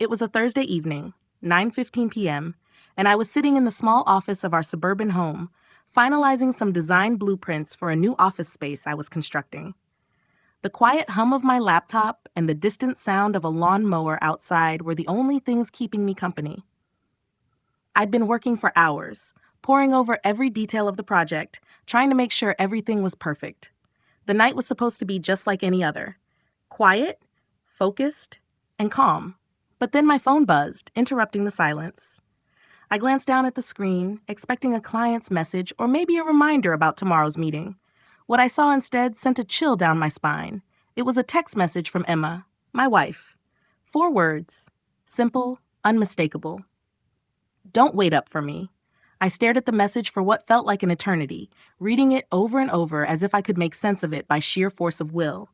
It was a Thursday evening, 9:15 p.m., and I was sitting in the small office of our suburban home, finalizing some design blueprints for a new office space I was constructing. The quiet hum of my laptop and the distant sound of a lawnmower outside were the only things keeping me company. I'd been working for hours, poring over every detail of the project, trying to make sure everything was perfect. The night was supposed to be just like any other: quiet, focused, and calm. But then my phone buzzed, interrupting the silence. I glanced down at the screen, expecting a client's message or maybe a reminder about tomorrow's meeting. What I saw instead sent a chill down my spine. It was a text message from Emma, my wife. 4 words, simple, unmistakable. Don't wait up for me. I stared at the message for what felt like an eternity, reading it over and over as if I could make sense of it by sheer force of will.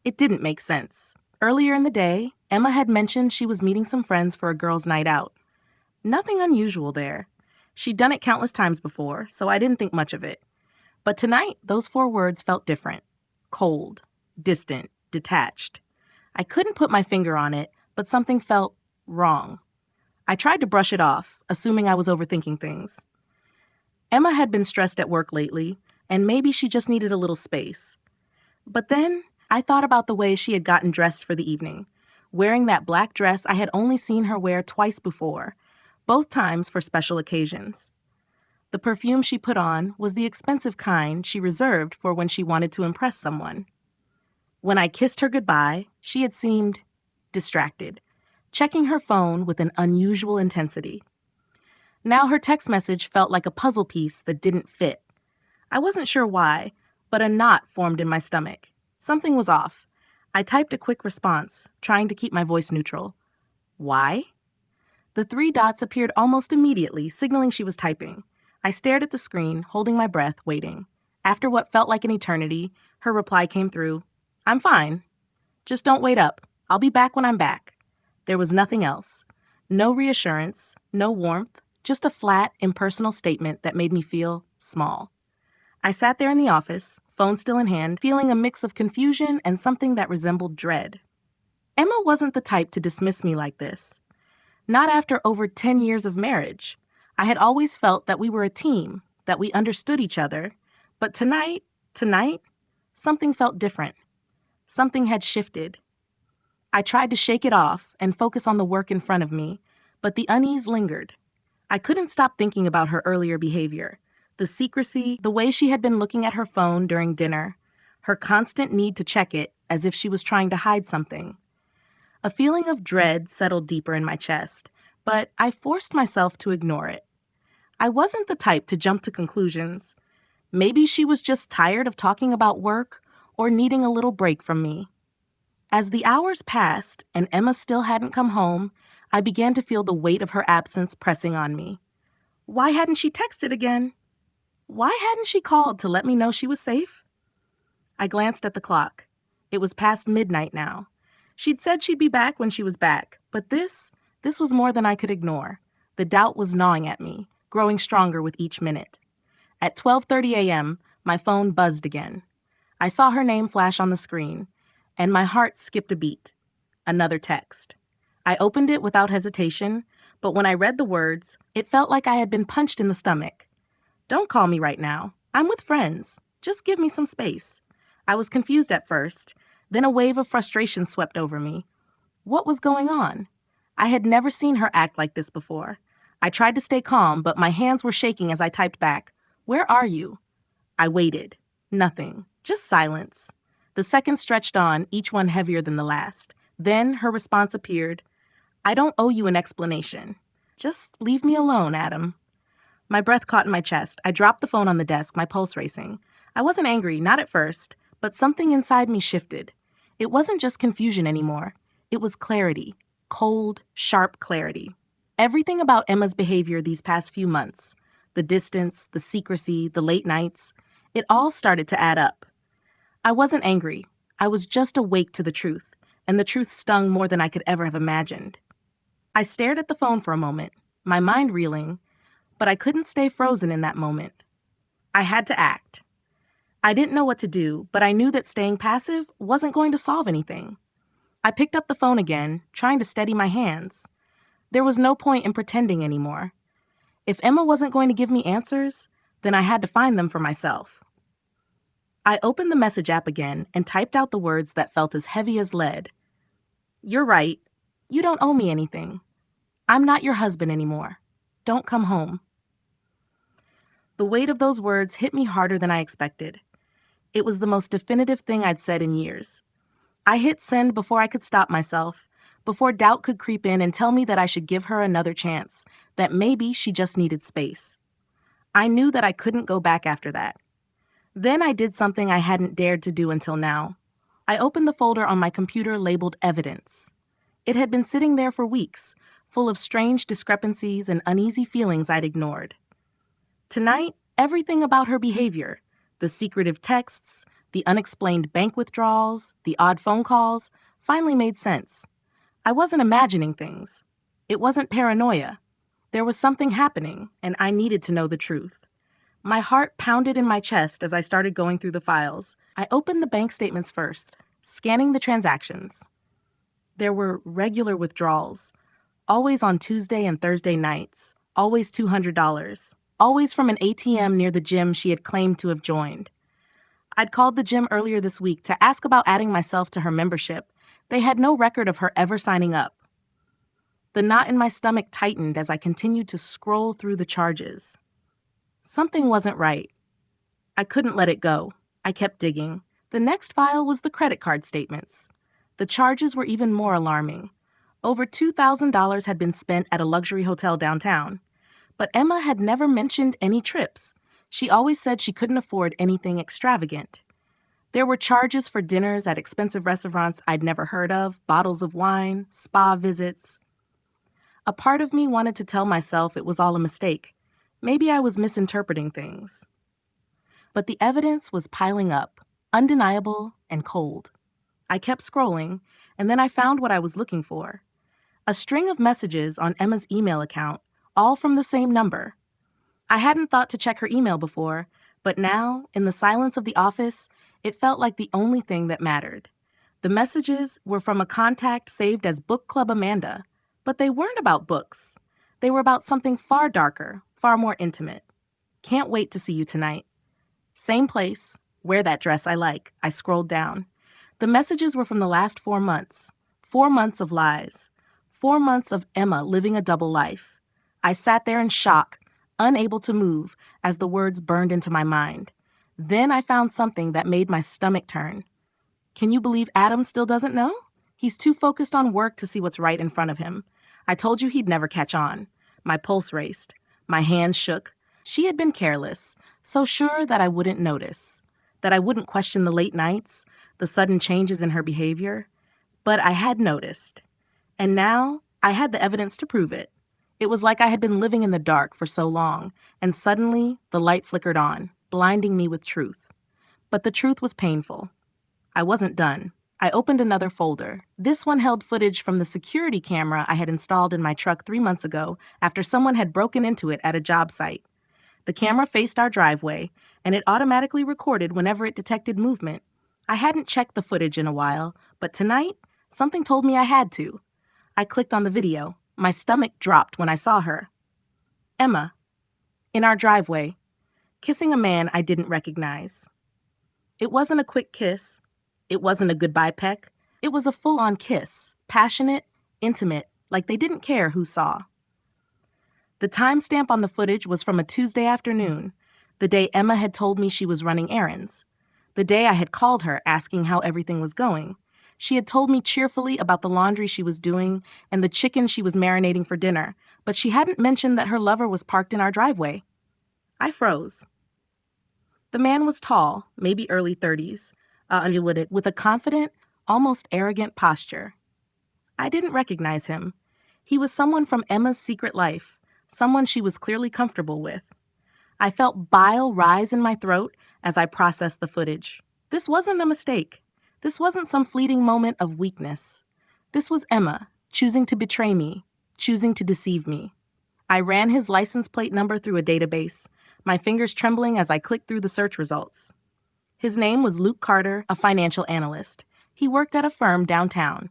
It didn't make sense. Earlier in the day, Emma had mentioned she was meeting some friends for a girls' night out. Nothing unusual there. She'd done it countless times before, so I didn't think much of it. But tonight, those 4 words felt different. Cold, distant, detached. I couldn't put my finger on it, but something felt wrong. I tried to brush it off, assuming I was overthinking things. Emma had been stressed at work lately, and maybe she just needed a little space. But then, I thought about the way she had gotten dressed for the evening, wearing that black dress I had only seen her wear twice before, both times for special occasions. The perfume she put on was the expensive kind she reserved for when she wanted to impress someone. When I kissed her goodbye, she had seemed distracted, checking her phone with an unusual intensity. Now her text message felt like a puzzle piece that didn't fit. I wasn't sure why, but a knot formed in my stomach. Something was off. I typed a quick response, trying to keep my voice neutral. Why? The 3 dots appeared almost immediately, signaling she was typing. I stared at the screen, holding my breath, waiting. After what felt like an eternity, her reply came through. I'm fine. Just don't wait up. I'll be back when I'm back. There was nothing else. No reassurance, no warmth, just a flat, impersonal statement that made me feel small. I sat there in the office, phone still in hand, feeling a mix of confusion and something that resembled dread. Emma wasn't the type to dismiss me like this. Not after over 10 years of marriage. I had always felt that we were a team, that we understood each other. But tonight, something felt different. Something had shifted. I tried to shake it off and focus on the work in front of me, but the unease lingered. I couldn't stop thinking about her earlier behavior. The secrecy, the way she had been looking at her phone during dinner, her constant need to check it as if she was trying to hide something. A feeling of dread settled deeper in my chest, but I forced myself to ignore it. I wasn't the type to jump to conclusions. Maybe she was just tired of talking about work or needing a little break from me. As the hours passed and Emma still hadn't come home, I began to feel the weight of her absence pressing on me. Why hadn't she texted again? Why hadn't she called to let me know she was safe? I glanced at the clock. It was past midnight now. She'd said she'd be back when she was back, but this was more than I could ignore. The doubt was gnawing at me, growing stronger with each minute. At 12:30 a.m., my phone buzzed again. I saw her name flash on the screen, and my heart skipped a beat. Another text. I opened it without hesitation, but when I read the words, it felt like I had been punched in the stomach. Don't call me right now. I'm with friends. Just give me some space. I was confused at first. Then a wave of frustration swept over me. What was going on? I had never seen her act like this before. I tried to stay calm, but my hands were shaking as I typed back, "Where are you?" I waited. Nothing. Just silence. The seconds stretched on, each one heavier than the last. Then her response appeared. "I don't owe you an explanation. Just leave me alone, Adam." My breath caught in my chest. I dropped the phone on the desk, my pulse racing. I wasn't angry, not at first, but something inside me shifted. It wasn't just confusion anymore. It was clarity. Cold, sharp clarity. Everything about Emma's behavior these past few months, the distance, the secrecy, the late nights, it all started to add up. I wasn't angry. I was just awake to the truth, and the truth stung more than I could ever have imagined. I stared at the phone for a moment, my mind reeling, but I couldn't stay frozen in that moment. I had to act. I didn't know what to do, but I knew that staying passive wasn't going to solve anything. I picked up the phone again, trying to steady my hands. There was no point in pretending anymore. If Emma wasn't going to give me answers, then I had to find them for myself. I opened the message app again and typed out the words that felt as heavy as lead. "You're right. You don't owe me anything. I'm not your husband anymore. Don't come home." The weight of those words hit me harder than I expected. It was the most definitive thing I'd said in years. I hit send before I could stop myself, before doubt could creep in and tell me that I should give her another chance, that maybe she just needed space. I knew that I couldn't go back after that. Then I did something I hadn't dared to do until now. I opened the folder on my computer labeled Evidence. It had been sitting there for weeks, full of strange discrepancies and uneasy feelings I'd ignored. Tonight, everything about her behavior, the secretive texts, the unexplained bank withdrawals, the odd phone calls, finally made sense. I wasn't imagining things. It wasn't paranoia. There was something happening, and I needed to know the truth. My heart pounded in my chest as I started going through the files. I opened the bank statements first, scanning the transactions. There were regular withdrawals, always on Tuesday and Thursday nights, always $200, always from an ATM near the gym she had claimed to have joined. I'd called the gym earlier this week to ask about adding myself to her membership. They had no record of her ever signing up. The knot in my stomach tightened as I continued to scroll through the charges. Something wasn't right. I couldn't let it go. I kept digging. The next file was the credit card statements. The charges were even more alarming. Over $2,000 had been spent at a luxury hotel downtown. But Emma had never mentioned any trips. She always said she couldn't afford anything extravagant. There were charges for dinners at expensive restaurants I'd never heard of, bottles of wine, spa visits. A part of me wanted to tell myself it was all a mistake. Maybe I was misinterpreting things. But the evidence was piling up, undeniable and cold. I kept scrolling, and then I found what I was looking for. A string of messages on Emma's email account, all from the same number. I hadn't thought to check her email before, but now, in the silence of the office, it felt like the only thing that mattered. The messages were from a contact saved as Book Club Amanda, but they weren't about books. They were about something far darker, far more intimate. "Can't wait to see you tonight. Same place. Wear that dress I like." I scrolled down. The messages were from the last 4 months. 4 months of lies. 4 months of Emma living a double life. I sat there in shock, unable to move as the words burned into my mind. Then I found something that made my stomach turn. Can you believe Adam still doesn't know? He's too focused on work to see what's right in front of him. I told you he'd never catch on. My pulse raced. My hands shook. She had been careless, so sure that I wouldn't notice, that I wouldn't question the late nights, the sudden changes in her behavior. But I had noticed. And now I had the evidence to prove it. It was like I had been living in the dark for so long, and suddenly the light flickered on, blinding me with truth. But the truth was painful. I wasn't done. I opened another folder. This one held footage from the security camera I had installed in my truck 3 months ago after someone had broken into it at a job site. The camera faced our driveway, and it automatically recorded whenever it detected movement. I hadn't checked the footage in a while, but tonight, something told me I had to. I clicked on the video. My stomach dropped when I saw her. Emma, in our driveway, kissing a man I didn't recognize. It wasn't a quick kiss. It wasn't a goodbye peck. It was a full-on kiss, passionate, intimate, like they didn't care who saw. The timestamp on the footage was from a Tuesday afternoon, the day Emma had told me she was running errands, the day I had called her asking how everything was going. She had told me cheerfully about the laundry she was doing and the chicken she was marinating for dinner, but she hadn't mentioned that her lover was parked in our driveway. I froze. The man was tall, maybe early 30s, undulated, with a confident, almost arrogant posture. I didn't recognize him. He was someone from Emma's secret life, someone she was clearly comfortable with. I felt bile rise in my throat as I processed the footage. This wasn't a mistake. This wasn't some fleeting moment of weakness. This was Emma, choosing to betray me, choosing to deceive me. I ran his license plate number through a database, my fingers trembling as I clicked through the search results. His name was Luke Carter, a financial analyst. He worked at a firm downtown.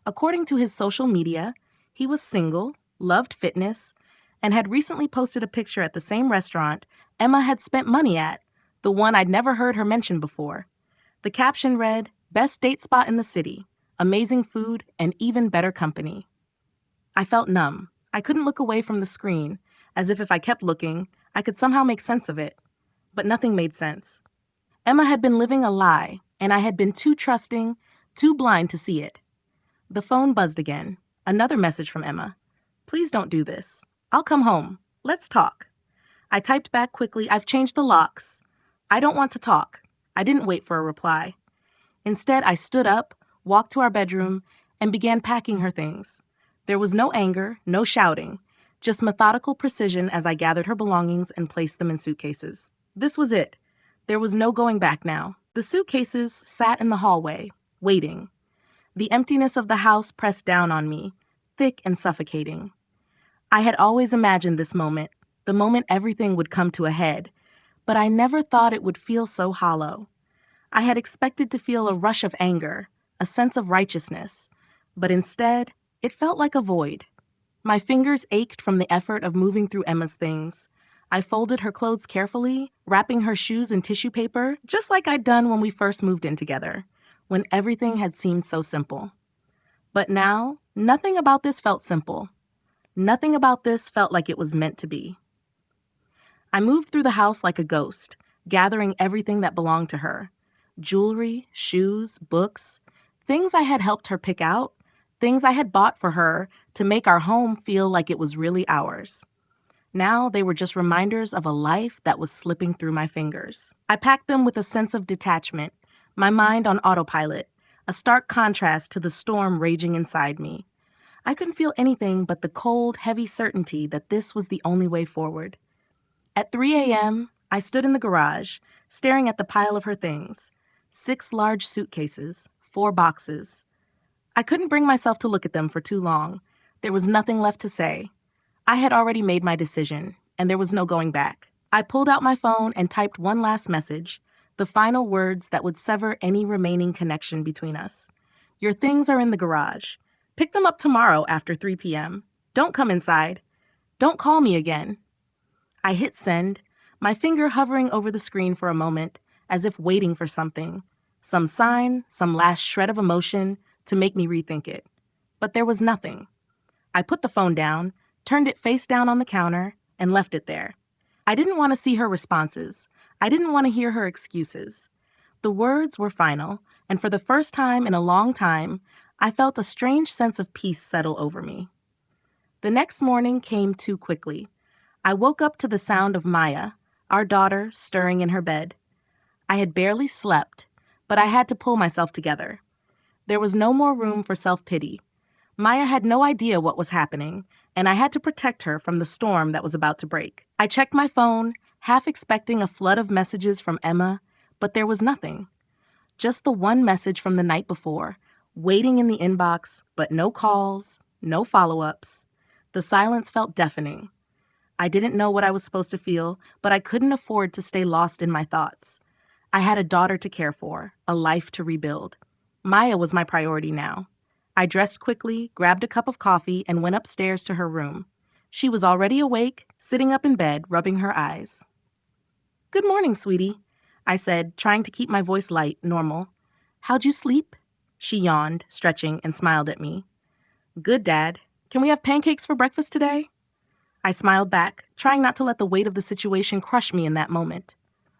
According to his social media, he was single, loved fitness, and had recently posted a picture at the same restaurant Emma had spent money at, the one I'd never heard her mention before. The caption read, "Best date spot in the city, amazing food, and even better company." I felt numb. I couldn't look away from the screen, as if I kept looking, I could somehow make sense of it. But nothing made sense. Emma had been living a lie, and I had been too trusting, too blind to see it. The phone buzzed again. Another message from Emma. "Please don't do this. I'll come home. Let's talk." I typed back quickly, "I've changed the locks. I don't want to talk." I didn't wait for a reply. Instead, I stood up, walked to our bedroom, and began packing her things. There was no anger, no shouting, just methodical precision as I gathered her belongings and placed them in suitcases. This was it. There was no going back now. The suitcases sat in the hallway, waiting. The emptiness of the house pressed down on me, thick and suffocating. I had always imagined this moment, the moment everything would come to a head, but I never thought it would feel so hollow. I had expected to feel a rush of anger, a sense of righteousness, but instead, it felt like a void. My fingers ached from the effort of moving through Emma's things. I folded her clothes carefully, wrapping her shoes in tissue paper, just like I'd done when we first moved in together, when everything had seemed so simple. But now, nothing about this felt simple. Nothing about this felt like it was meant to be. I moved through the house like a ghost, gathering everything that belonged to her. Jewelry, shoes, books, things I had helped her pick out, things I had bought for her to make our home feel like it was really ours. Now they were just reminders of a life that was slipping through my fingers. I packed them with a sense of detachment, my mind on autopilot, a stark contrast to the storm raging inside me. I couldn't feel anything but the cold, heavy certainty that this was the only way forward. At 3 a.m., I stood in the garage, staring at the pile of her things. 6 large suitcases, 4 boxes. I couldn't bring myself to look at them for too long. There was nothing left to say. I had already made my decision, and there was no going back. I pulled out my phone and typed one last message, the final words that would sever any remaining connection between us. "Your things are in the garage. Pick them up tomorrow after 3 p.m. Don't come inside. Don't call me again." I hit send, my finger hovering over the screen for a moment, as if waiting for something, some sign, some last shred of emotion to make me rethink it. But there was nothing. I put the phone down, turned it face down on the counter, and left it there. I didn't want to see her responses. I didn't want to hear her excuses. The words were final, and for the first time in a long time, I felt a strange sense of peace settle over me. The next morning came too quickly. I woke up to the sound of Maya, our daughter, stirring in her bed. I had barely slept, but I had to pull myself together. There was no more room for self-pity. Maya had no idea what was happening, and I had to protect her from the storm that was about to break. I checked my phone, half expecting a flood of messages from Emma, but there was nothing. Just the one message from the night before, waiting in the inbox, but no calls, no follow-ups. The silence felt deafening. I didn't know what I was supposed to feel, but I couldn't afford to stay lost in my thoughts. I had a daughter to care for, a life to rebuild. Maya was my priority now. I dressed quickly, grabbed a cup of coffee, and went upstairs to her room. She was already awake, sitting up in bed, rubbing her eyes. "Good morning, sweetie," I said, trying to keep my voice light, normal. "How'd you sleep?" She yawned, stretching, and smiled at me. "Good, Dad. Can we have pancakes for breakfast today?" I smiled back, trying not to let the weight of the situation crush me in that moment.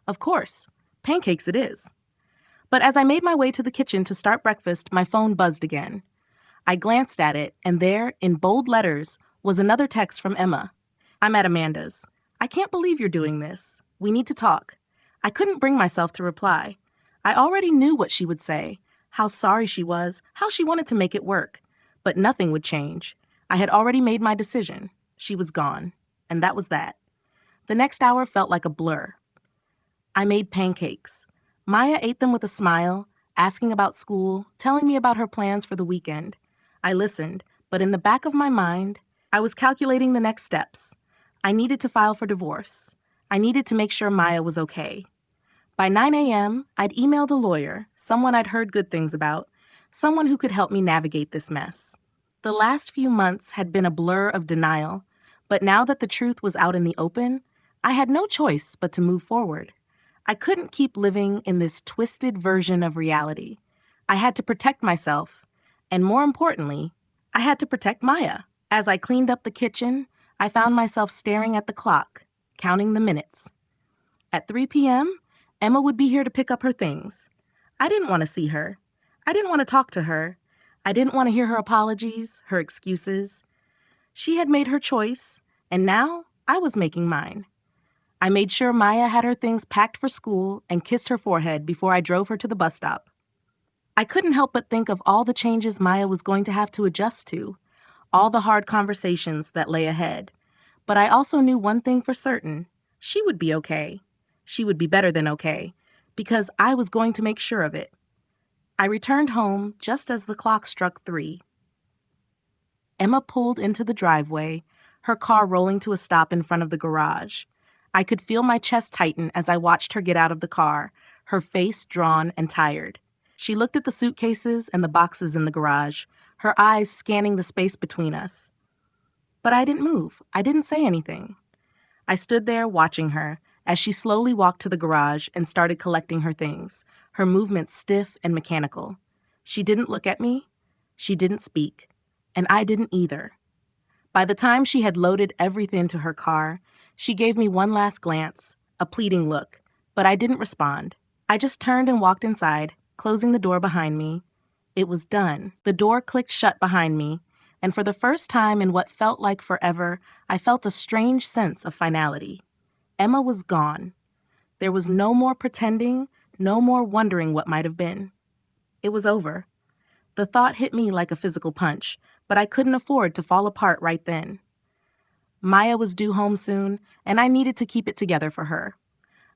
Of course, pancakes it is. But as I made my way to the kitchen to start breakfast, my phone buzzed again. I glanced at it, and there, in bold letters, was another text from Emma. "I'm at Amanda's. I can't believe you're doing this. We need to talk." I couldn't bring myself to reply. I already knew what she would say, how sorry she was, how she wanted to make it work. But nothing would change. I had already made my decision. She was gone, and that was that. The next hour felt like a blur. I made pancakes. Maya ate them with a smile, asking about school, telling me about her plans for the weekend. I listened, but in the back of my mind, I was calculating the next steps. I needed to file for divorce. I needed to make sure Maya was okay. By 9 a.m., I'd emailed a lawyer, someone I'd heard good things about, someone who could help me navigate this mess. The last few months had been a blur of denial, but now that the truth was out in the open, I had no choice but to move forward. I couldn't keep living in this twisted version of reality. I had to protect myself, and more importantly, I had to protect Maya. As I cleaned up the kitchen, I found myself staring at the clock, counting the minutes. At 3 p.m., Emma would be here to pick up her things. I didn't want to see her. I didn't want to talk to her. I didn't want to hear her apologies, her excuses. She had made her choice, and now I was making mine. I made sure Maya had her things packed for school and kissed her forehead before I drove her to the bus stop. I couldn't help but think of all the changes Maya was going to have to adjust to, all the hard conversations that lay ahead. But I also knew one thing for certain. She would be okay. She would be better than okay, because I was going to make sure of it. I returned home just as the clock struck 3. Emma pulled into the driveway, her car rolling to a stop in front of the garage. I could feel my chest tighten as I watched her get out of the car, her face drawn and tired. She looked at the suitcases and the boxes in the garage, her eyes scanning the space between us. But I didn't move. I didn't say anything. I stood there watching her as she slowly walked to the garage and started collecting her things, her movements stiff and mechanical. She didn't look at me. She didn't speak. And I didn't either. By the time she had loaded everything to her car, she gave me one last glance, a pleading look, but I didn't respond. I just turned and walked inside, closing the door behind me. It was done. The door clicked shut behind me, and for the first time in what felt like forever, I felt a strange sense of finality. Emma was gone. There was no more pretending, no more wondering what might have been. It was over. The thought hit me like a physical punch, but I couldn't afford to fall apart right then. Maya was due home soon, and I needed to keep it together for her.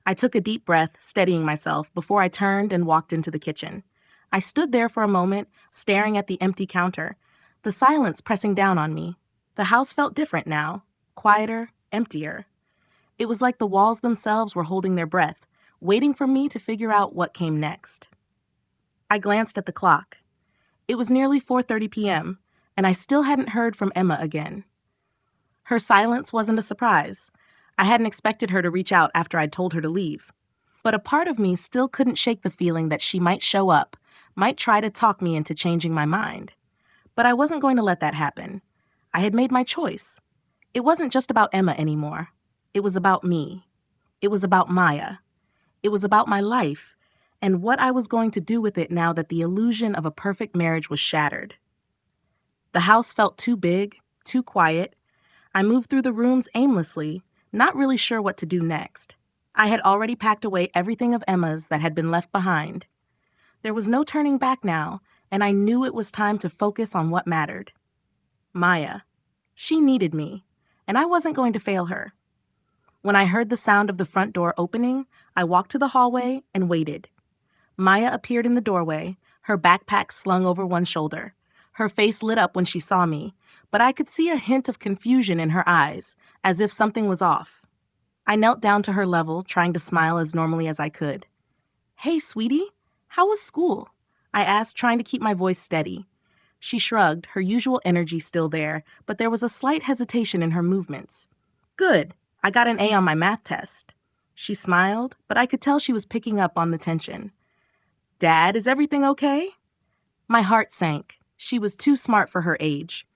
I took a deep breath, steadying myself, before I turned and walked into the kitchen. I stood there for a moment, staring at the empty counter, the silence pressing down on me. The house felt different now, quieter, emptier. It was like the walls themselves were holding their breath, waiting for me to figure out what came next. I glanced at the clock. It was nearly 4:30 p.m., and I still hadn't heard from Emma again. Her silence wasn't a surprise. I hadn't expected her to reach out after I'd told her to leave. But a part of me still couldn't shake the feeling that she might show up, might try to talk me into changing my mind. But I wasn't going to let that happen. I had made my choice. It wasn't just about Emma anymore. It was about me. It was about Maya. It was about my life, and what I was going to do with it now that the illusion of a perfect marriage was shattered. The house felt too big, too quiet. I moved through the rooms aimlessly, not really sure what to do next. I had already packed away everything of Emma's that had been left behind. There was no turning back now, and I knew it was time to focus on what mattered. Maya. She needed me, and I wasn't going to fail her. When I heard the sound of the front door opening, I walked to the hallway and waited. Maya appeared in the doorway, her backpack slung over one shoulder. Her face lit up when she saw me, but I could see a hint of confusion in her eyes, as if something was off. I knelt down to her level, trying to smile as normally as I could. "Hey, sweetie, how was school?" I asked, trying to keep my voice steady. She shrugged, her usual energy still there, but there was a slight hesitation in her movements. "Good. I got an A on my math test." She smiled, but I could tell she was picking up on the tension. "Dad, is everything okay?" My heart sank. She was too smart for her age.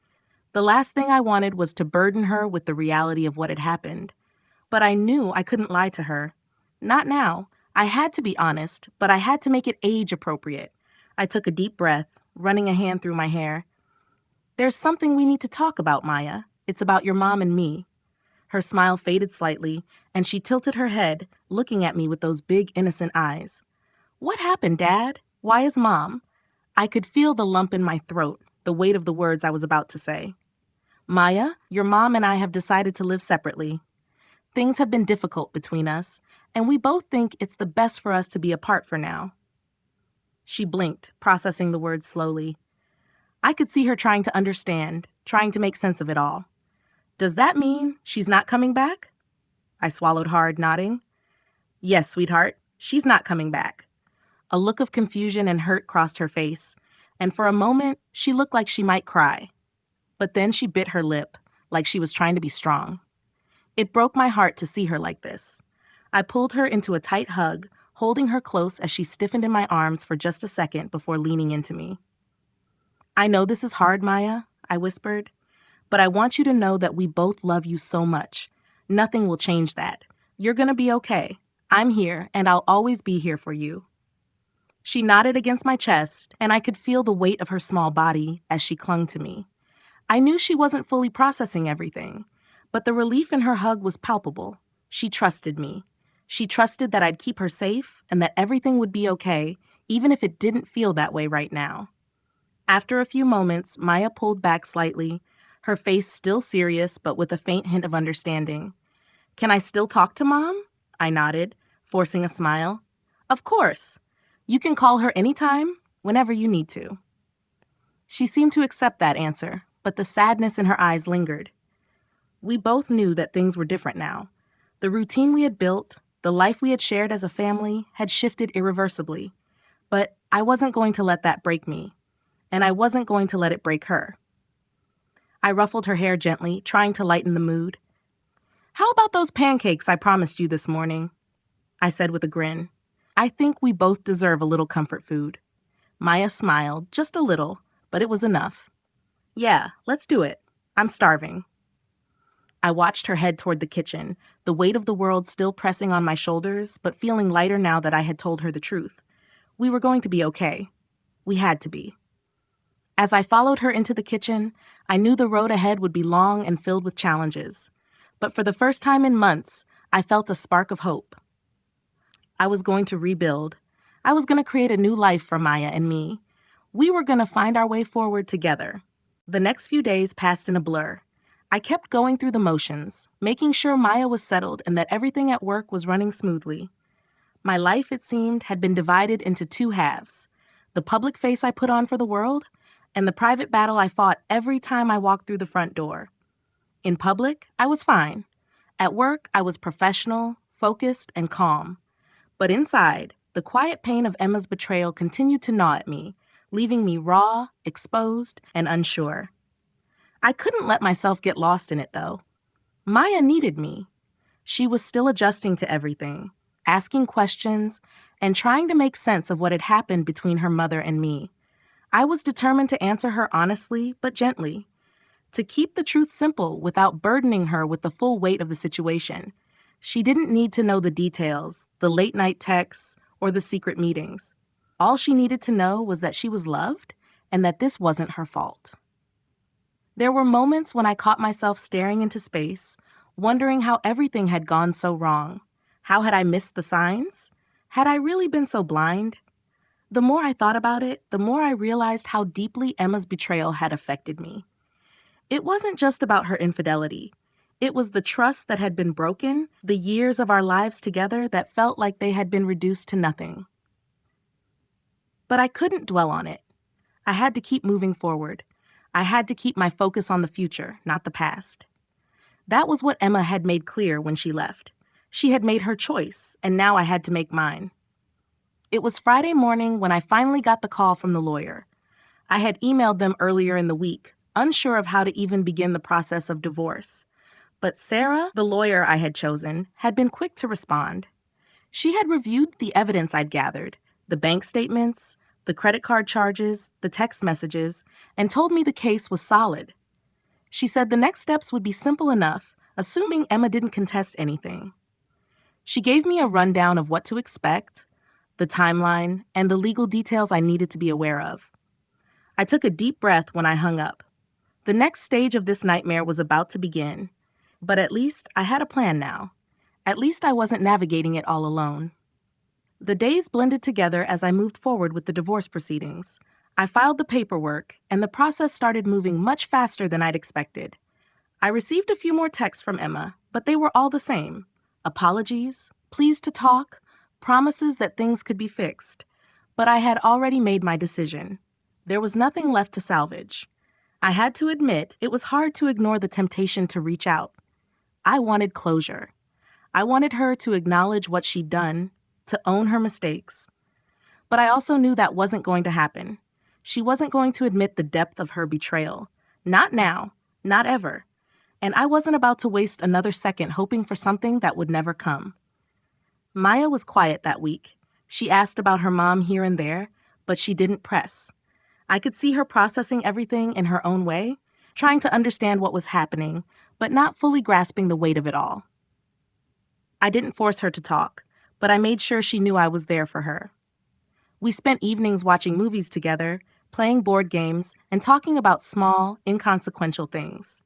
The last thing I wanted was to burden her with the reality of what had happened. But I knew I couldn't lie to her. Not now. I had to be honest, but I had to make it age appropriate. I took a deep breath, running a hand through my hair. "There's something we need to talk about, Maya. It's about your mom and me." Her smile faded slightly, and she tilted her head, looking at me with those big, innocent eyes. "What happened, Dad? Why is Mom?" I could feel the lump in my throat, the weight of the words I was about to say. "Maya, your mom and I have decided to live separately. Things have been difficult between us, and we both think it's the best for us to be apart for now." She blinked, processing the words slowly. I could see her trying to understand, trying to make sense of it all. "Does that mean she's not coming back?" I swallowed hard, nodding. "Yes, sweetheart, she's not coming back." A look of confusion and hurt crossed her face, and for a moment, she looked like she might cry. But then she bit her lip, like she was trying to be strong. It broke my heart to see her like this. I pulled her into a tight hug, holding her close as she stiffened in my arms for just a second before leaning into me. "I know this is hard, Maya," I whispered, "but I want you to know that we both love you so much. Nothing will change that. You're gonna be okay. I'm here, and I'll always be here for you." She nodded against my chest, and I could feel the weight of her small body as she clung to me. I knew she wasn't fully processing everything, but the relief in her hug was palpable. She trusted me. She trusted that I'd keep her safe and that everything would be okay, even if it didn't feel that way right now. After a few moments, Maya pulled back slightly, her face still serious but with a faint hint of understanding. "Can I still talk to Mom?" I nodded, forcing a smile. "Of course. You can call her anytime, whenever you need to." She seemed to accept that answer, but the sadness in her eyes lingered. We both knew that things were different now. The routine we had built, the life we had shared as a family, had shifted irreversibly. But I wasn't going to let that break me, and I wasn't going to let it break her. I ruffled her hair gently, trying to lighten the mood. "How about those pancakes I promised you this morning?" I said with a grin. "I think we both deserve a little comfort food." Maya smiled, just a little, but it was enough. "Yeah, let's do it. I'm starving." I watched her head toward the kitchen, the weight of the world still pressing on my shoulders, but feeling lighter now that I had told her the truth. We were going to be okay. We had to be. As I followed her into the kitchen, I knew the road ahead would be long and filled with challenges. But for the first time in months, I felt a spark of hope. I was going to rebuild. I was going to create a new life for Maya and me. We were going to find our way forward together. The next few days passed in a blur. I kept going through the motions, making sure Maya was settled and that everything at work was running smoothly. My life, it seemed, had been divided into two halves: the public face I put on for the world and the private battle I fought every time I walked through the front door. In public, I was fine. At work, I was professional, focused, and calm. But inside, the quiet pain of Emma's betrayal continued to gnaw at me, leaving me raw, exposed, and unsure. I couldn't let myself get lost in it, though. Maya needed me. She was still adjusting to everything, asking questions, and trying to make sense of what had happened between her mother and me. I was determined to answer her honestly but gently, to keep the truth simple without burdening her with the full weight of the situation. She didn't need to know the details, the late-night texts, or the secret meetings. All she needed to know was that she was loved and that this wasn't her fault. There were moments when I caught myself staring into space, wondering how everything had gone so wrong. How had I missed the signs? Had I really been so blind? The more I thought about it, the more I realized how deeply Emma's betrayal had affected me. It wasn't just about her infidelity. It was the trust that had been broken, the years of our lives together that felt like they had been reduced to nothing. But I couldn't dwell on it. I had to keep moving forward. I had to keep my focus on the future, not the past. That was what Emma had made clear when she left. She had made her choice, and now I had to make mine. It was Friday morning when I finally got the call from the lawyer. I had emailed them earlier in the week, unsure of how to even begin the process of divorce. But Sarah, the lawyer I had chosen, had been quick to respond. She had reviewed the evidence I'd gathered, the bank statements, the credit card charges, the text messages, and told me the case was solid. She said the next steps would be simple enough, assuming Emma didn't contest anything. She gave me a rundown of what to expect, the timeline, and the legal details I needed to be aware of. I took a deep breath when I hung up. The next stage of this nightmare was about to begin, but at least I had a plan now. At least I wasn't navigating it all alone. The days blended together as I moved forward with the divorce proceedings. I filed the paperwork, and the process started moving much faster than I'd expected. I received a few more texts from Emma, but they were all the same. Apologies, pleas to talk, promises that things could be fixed. But I had already made my decision. There was nothing left to salvage. I had to admit, it was hard to ignore the temptation to reach out. I wanted closure. I wanted her to acknowledge what she'd done, to own her mistakes. But I also knew that wasn't going to happen. She wasn't going to admit the depth of her betrayal. Not now. Not ever. And I wasn't about to waste another second hoping for something that would never come. Maya was quiet that week. She asked about her mom here and there, but she didn't press. I could see her processing everything in her own way, trying to understand what was happening, but not fully grasping the weight of it all. I didn't force her to talk, but I made sure she knew I was there for her. We spent evenings watching movies together, playing board games, and talking about small, inconsequential things.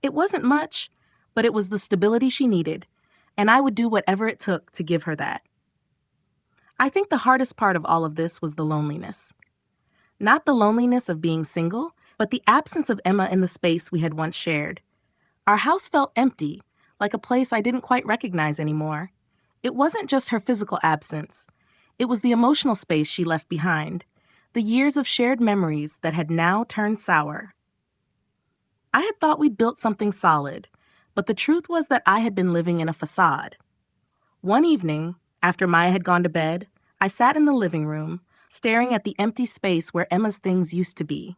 It wasn't much, but it was the stability she needed, and I would do whatever it took to give her that. I think the hardest part of all of this was the loneliness. Not the loneliness of being single, but the absence of Emma in the space we had once shared. Our house felt empty, like a place I didn't quite recognize anymore. It wasn't just her physical absence. It was the emotional space she left behind, the years of shared memories that had now turned sour. I had thought we'd built something solid, but the truth was that I had been living in a facade. One evening, after Maya had gone to bed, I sat in the living room, staring at the empty space where Emma's things used to be.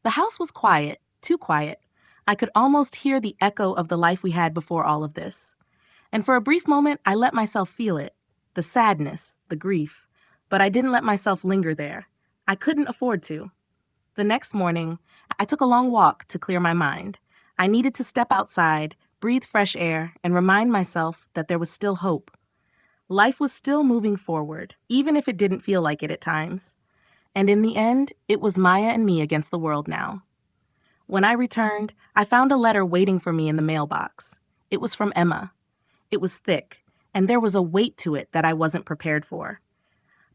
The house was quiet, too quiet. I could almost hear the echo of the life we had before all of this. And for a brief moment, I let myself feel it, the sadness, the grief. But I didn't let myself linger there. I couldn't afford to. The next morning, I took a long walk to clear my mind. I needed to step outside, breathe fresh air, and remind myself that there was still hope. Life was still moving forward, even if it didn't feel like it at times. And in the end, it was Maya and me against the world now. When I returned, I found a letter waiting for me in the mailbox. It was from Emma. It was thick, and there was a weight to it that I wasn't prepared for.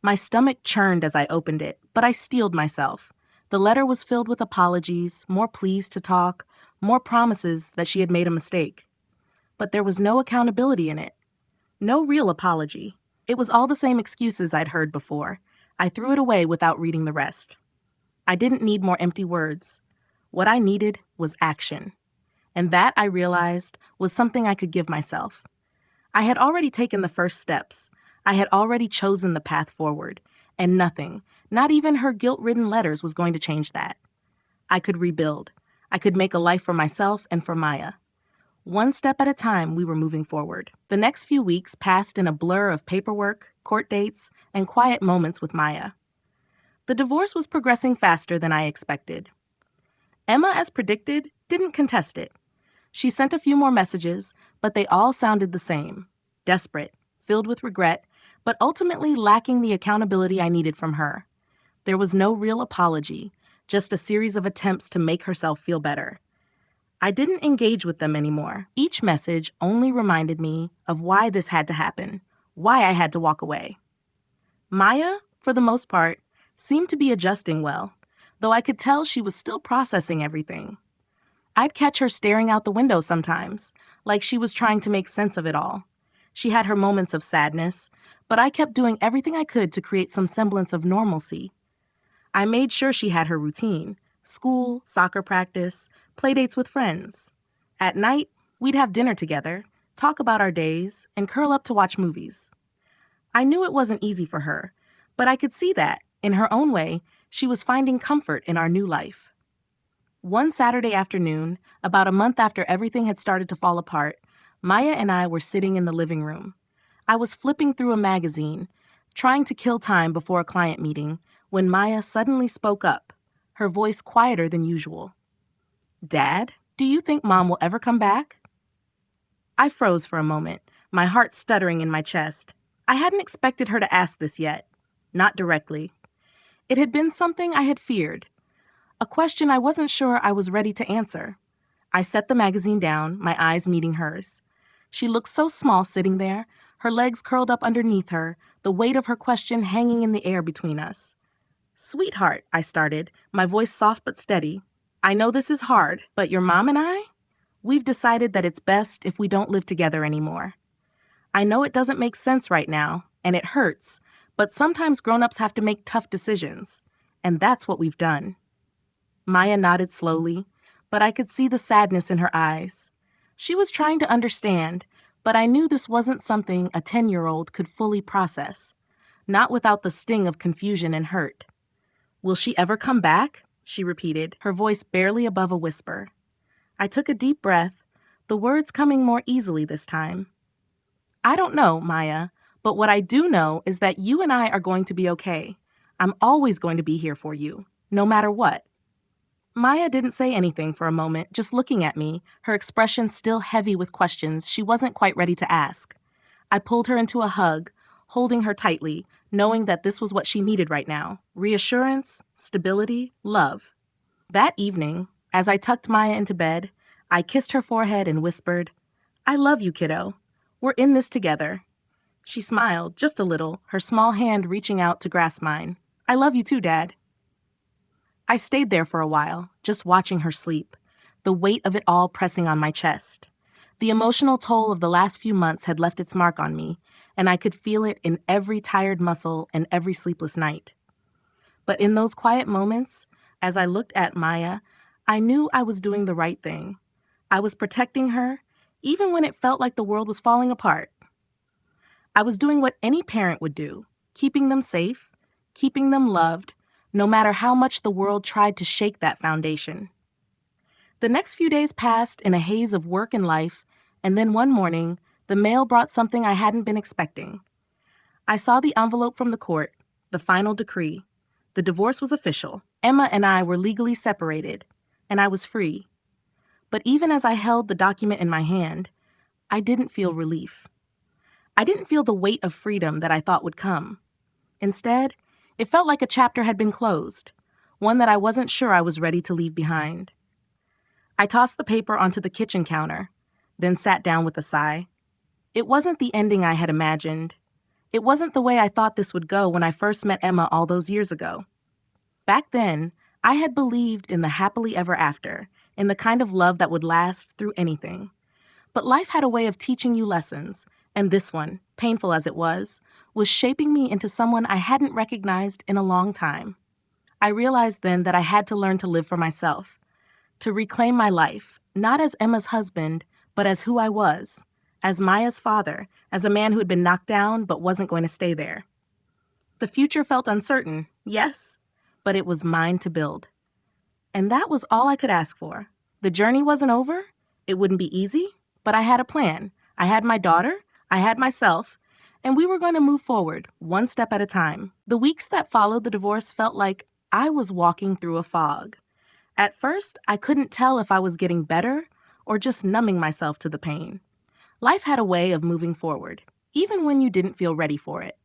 My stomach churned as I opened it, but I steeled myself. The letter was filled with apologies, more pleas to talk, more promises that she had made a mistake. But there was no accountability in it. No real apology. It was all the same excuses I'd heard before. I threw it away without reading the rest. I didn't need more empty words. What I needed was action. And that, I realized, was something I could give myself. I had already taken the first steps. I had already chosen the path forward. And nothing, not even her guilt-ridden letters, was going to change that. I could rebuild. I could make a life for myself and for Maya. One step at a time, we were moving forward. The next few weeks passed in a blur of paperwork, court dates, and quiet moments with Maya. The divorce was progressing faster than I expected. Emma, as predicted, didn't contest it. She sent a few more messages, but they all sounded the same. Desperate, filled with regret, but ultimately lacking the accountability I needed from her. There was no real apology, just a series of attempts to make herself feel better. I didn't engage with them anymore. Each message only reminded me of why this had to happen, why I had to walk away. Maya, for the most part, seemed to be adjusting well, though I could tell she was still processing everything. I'd catch her staring out the window sometimes, like she was trying to make sense of it all. She had her moments of sadness, but I kept doing everything I could to create some semblance of normalcy. I made sure she had her routine: school, soccer practice, playdates with friends. At night, we'd have dinner together, talk about our days, and curl up to watch movies. I knew it wasn't easy for her, but I could see that, in her own way, she was finding comfort in our new life. One Saturday afternoon, about a month after everything had started to fall apart, Maya and I were sitting in the living room. I was flipping through a magazine, trying to kill time before a client meeting, when Maya suddenly spoke up, her voice quieter than usual. "Dad, do you think Mom will ever come back?" I froze for a moment, my heart stuttering in my chest. I hadn't expected her to ask this yet. Not directly. It had been something I had feared. A question I wasn't sure I was ready to answer. I set the magazine down, my eyes meeting hers. She looked so small sitting there, her legs curled up underneath her, the weight of her question hanging in the air between us. "Sweetheart," I started, my voice soft but steady. "I know this is hard, but your mom and I? We've decided that it's best if we don't live together anymore. I know it doesn't make sense right now, and it hurts, but sometimes grown-ups have to make tough decisions, and that's what we've done." Maya nodded slowly, but I could see the sadness in her eyes. She was trying to understand, but I knew this wasn't something a 10-year-old could fully process, not without the sting of confusion and hurt. Will she ever come back? She repeated, her voice barely above a whisper. I took a deep breath, the words coming more easily this time. I don't know, Maya, but what I do know is that you and I are going to be okay. I'm always going to be here for you, no matter what. Maya didn't say anything for a moment, just looking at me, her expression still heavy with questions she wasn't quite ready to ask. I pulled her into a hug, holding her tightly, knowing that this was what she needed right now: reassurance, stability, love. That evening, as I tucked Maya into bed, I kissed her forehead and whispered, I love you, kiddo. We're in this together. She smiled, just a little, her small hand reaching out to grasp mine. I love you too, Dad. I stayed there for a while, just watching her sleep, the weight of it all pressing on my chest. The emotional toll of the last few months had left its mark on me, and I could feel it in every tired muscle and every sleepless night. But in those quiet moments, as I looked at Maya, I knew I was doing the right thing. I was protecting her, even when it felt like the world was falling apart. I was doing what any parent would do, keeping them safe, keeping them loved, no matter how much the world tried to shake that foundation. The next few days passed in a haze of work and life, and then one morning, the mail brought something I hadn't been expecting. I saw the envelope from the court, the final decree. The divorce was official. Emma and I were legally separated, and I was free. But even as I held the document in my hand, I didn't feel relief. I didn't feel the weight of freedom that I thought would come. Instead, it felt like a chapter had been closed, one that I wasn't sure I was ready to leave behind. I tossed the paper onto the kitchen counter, then sat down with a sigh. It wasn't the ending I had imagined. It wasn't the way I thought this would go when I first met Emma all those years ago. Back then, I had believed in the happily ever after, in the kind of love that would last through anything. But life had a way of teaching you lessons, and this one, painful as it was shaping me into someone I hadn't recognized in a long time. I realized then that I had to learn to live for myself, to reclaim my life, not as Emma's husband, but as who I was, as Maya's father, as a man who had been knocked down but wasn't going to stay there. The future felt uncertain, yes, but it was mine to build. And that was all I could ask for. The journey wasn't over. It wouldn't be easy, but I had a plan. I had my daughter, I had myself, and we were going to move forward, one step at a time. The weeks that followed the divorce felt like I was walking through a fog. At first, I couldn't tell if I was getting better or just numbing myself to the pain. Life had a way of moving forward, even when you didn't feel ready for it.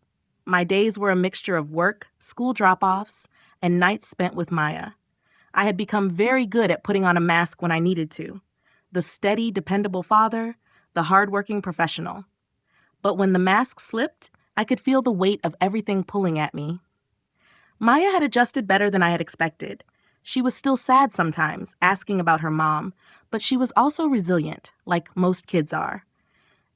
My days were a mixture of work, school drop-offs, and nights spent with Maya. I had become very good at putting on a mask when I needed to. The steady, dependable father, the hardworking professional. But when the mask slipped, I could feel the weight of everything pulling at me. Maya had adjusted better than I had expected. She was still sad sometimes, asking about her mom, but she was also resilient, like most kids are.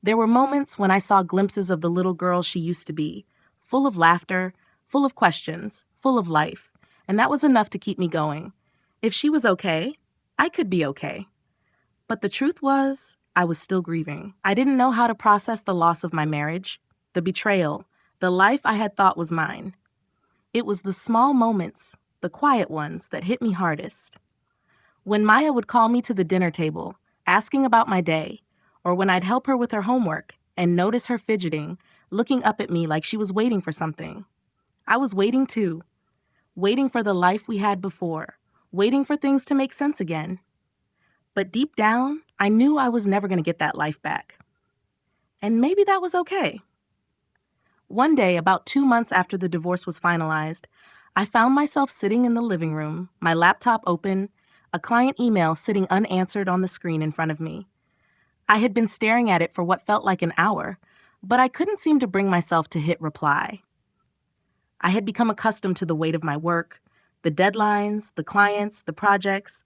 There were moments when I saw glimpses of the little girl she used to be, full of laughter, full of questions, full of life, and that was enough to keep me going. If she was okay, I could be okay. But the truth was, I was still grieving. I didn't know how to process the loss of my marriage, the betrayal, the life I had thought was mine. It was the small moments, the quiet ones, that hit me hardest. When Maya would call me to the dinner table, asking about my day, or when I'd help her with her homework and notice her fidgeting, looking up at me like she was waiting for something. I was waiting too, waiting for the life we had before, waiting for things to make sense again. But deep down, I knew I was never going to get that life back. And maybe that was okay. One day, about 2 months after the divorce was finalized, I found myself sitting in the living room, my laptop open, a client email sitting unanswered on the screen in front of me. I had been staring at it for what felt like an hour, but I couldn't seem to bring myself to hit reply. I had become accustomed to the weight of my work, the deadlines, the clients, the projects.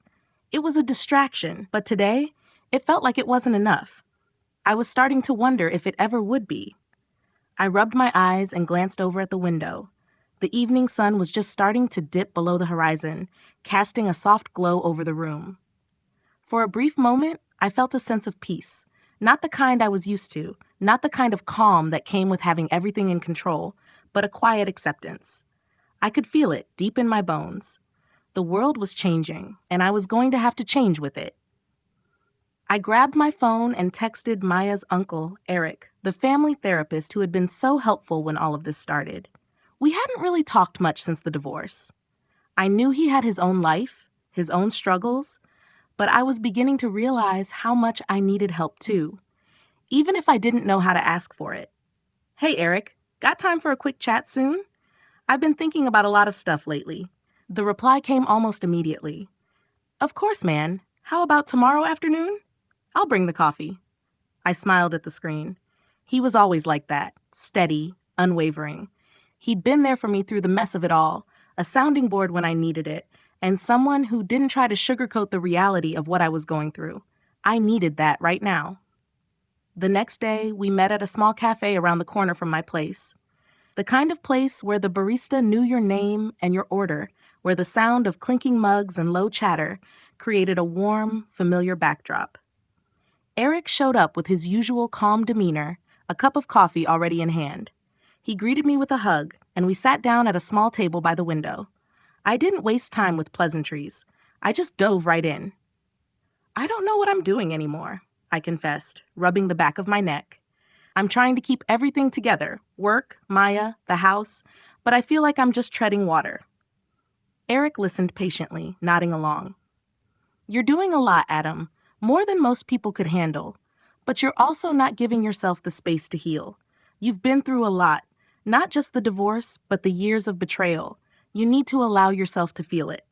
It was a distraction, but today, it felt like it wasn't enough. I was starting to wonder if it ever would be. I rubbed my eyes and glanced over at the window. The evening sun was just starting to dip below the horizon, casting a soft glow over the room. For a brief moment, I felt a sense of peace, not the kind I was used to, not the kind of calm that came with having everything in control, but a quiet acceptance. I could feel it deep in my bones. The world was changing, and I was going to have to change with it. I grabbed my phone and texted Maya's uncle, Eric, the family therapist who had been so helpful when all of this started. We hadn't really talked much since the divorce. I knew he had his own life, his own struggles, but I was beginning to realize how much I needed help too, even if I didn't know how to ask for it. Hey, Eric, got time for a quick chat soon? I've been thinking about a lot of stuff lately. The reply came almost immediately. Of course, man. How about tomorrow afternoon? I'll bring the coffee. I smiled at the screen. He was always like that, steady, unwavering. He'd been there for me through the mess of it all, a sounding board when I needed it, and someone who didn't try to sugarcoat the reality of what I was going through. I needed that right now. The next day, we met at a small cafe around the corner from my place. The kind of place where the barista knew your name and your order, where the sound of clinking mugs and low chatter created a warm, familiar backdrop. Eric showed up with his usual calm demeanor, a cup of coffee already in hand. He greeted me with a hug, and we sat down at a small table by the window. I didn't waste time with pleasantries. I just dove right in. I don't know what I'm doing anymore, I confessed, rubbing the back of my neck. I'm trying to keep everything together, work, Maya, the house, but I feel like I'm just treading water. Eric listened patiently, nodding along. You're doing a lot, Adam, more than most people could handle, but you're also not giving yourself the space to heal. You've been through a lot, not just the divorce, but the years of betrayal. You need to allow yourself to feel it.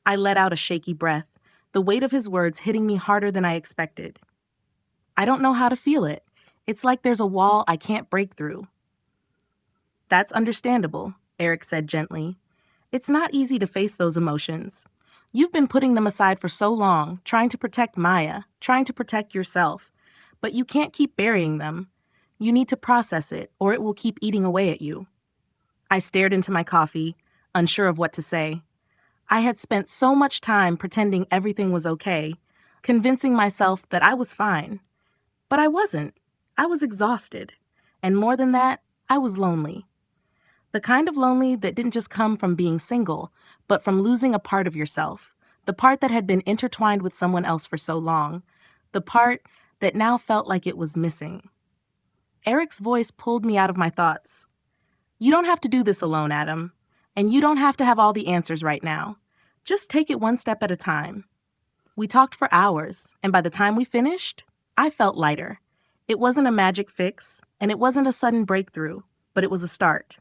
I let out a shaky breath, the weight of his words hitting me harder than I expected. I don't know how to feel it. It's like there's a wall I can't break through. That's understandable, Eric said gently. It's not easy to face those emotions. You've been putting them aside for so long, trying to protect Maya, trying to protect yourself. But you can't keep burying them. You need to process it, or it will keep eating away at you. I stared into my coffee, unsure of what to say. I had spent so much time pretending everything was okay, convincing myself that I was fine. But I wasn't. I was exhausted. And more than that, I was lonely. The kind of lonely that didn't just come from being single, but from losing a part of yourself, the part that had been intertwined with someone else for so long, the part that now felt like it was missing. Eric's voice pulled me out of my thoughts. You don't have to do this alone, Adam, and you don't have to have all the answers right now. Just take it one step at a time. We talked for hours, and by the time we finished, I felt lighter. It wasn't a magic fix, and it wasn't a sudden breakthrough, but it was a start.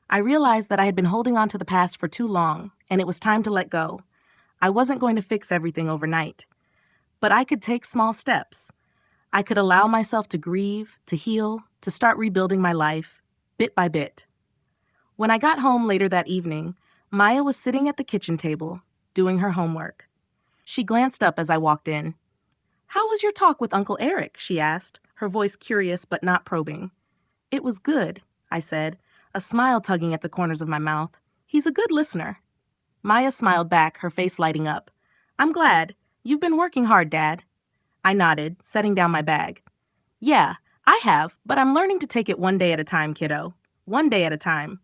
I realized that I had been holding on to the past for too long, and it was time to let go. I wasn't going to fix everything overnight, but I could take small steps. I could allow myself to grieve, to heal, to start rebuilding my life, bit by bit. When I got home later that evening, Maya was sitting at the kitchen table, doing her homework. She glanced up as I walked in. How was your talk with Uncle Eric? She asked, her voice curious but not probing. It was good, I said, a smile tugging at the corners of my mouth. He's a good listener. Maya smiled back, her face lighting up. I'm glad. You've been working hard, Dad. I nodded, setting down my bag. Yeah, I have, but I'm learning to take it one day at a time, kiddo. One day at a time.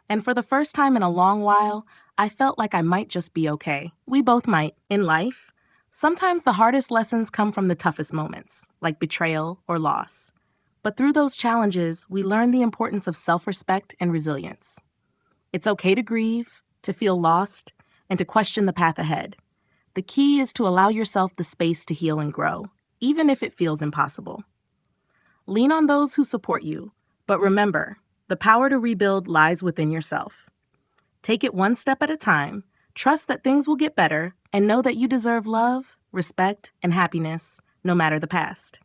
And for the first time in a long while, I felt like I might just be okay. We both might. In life, sometimes the hardest lessons come from the toughest moments, like betrayal or loss. But through those challenges, we learn the importance of self-respect and resilience. It's okay to grieve, to feel lost, and to question the path ahead. The key is to allow yourself the space to heal and grow, even if it feels impossible. Lean on those who support you, but remember, the power to rebuild lies within yourself. Take it one step at a time, trust that things will get better, and know that you deserve love, respect, and happiness, no matter the past.